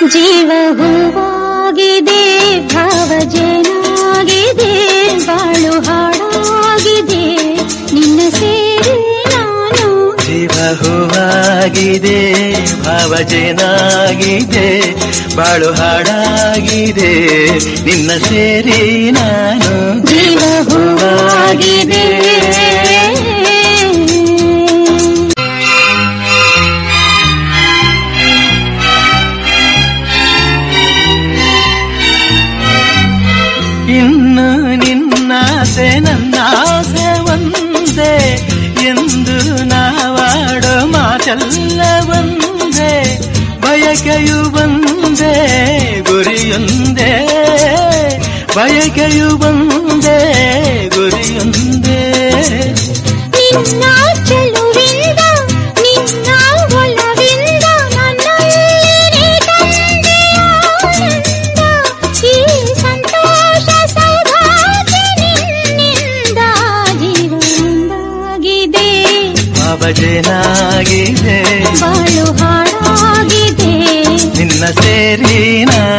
ಜೀವ ಹೂವಾಗಿದೆ, ಭಾವಜನಾಗಿದೆ, ಬಾಳು ಹಾಡಾಗಿದೆ, ನಿನ್ನ ಸೇರಿ ನಾನು. ಜೀವ ಹೂವಾಗಿದೆ, ಭಾವಜನಾಗಿದೆ, ಬಾಳು ಹಾಡಾಗಿದೆ, ನಿನ್ನ ಸೇರಿ ನಾನು. ಜೀವ ಹೂವಾಗಿದೆ. ಇನ್ನು ನಿನ್ನಾಸೆ ನನ್ನಾಸೆ ಒಂದೇ ಎಂದು ನಾವಾಡೋ ಮಾತೆಲ್ಲ ಒಂದೇ, ಬಯಕೆಯು ಒಂದೇ ಗುರಿಯೊಂದೇ, ಬಯಕೆಯು ಒಂದೇ ಗುರಿಯೊಂದೇ. ನಿನ್ನ ಚೆಲುವಿಂದ, ನಿನ್ನ ಒಲವಿಂದ ನನ್ನಲ್ಲಿ ತಂದೆ ಆನಂದ, ಈ ಸಂತೋಷ ಸೌಭಾಗ್ಯ ನಿನ್ನಿಂದ. ಜೀವ ಒಂದಾಗಿದೆ, ಭಾವಜನಾಗಿದೆ, ಬಾಳು ಹಾಡಾಗಿದೆ, ನಿನ್ನ ಸೇರಿ ನಾನು.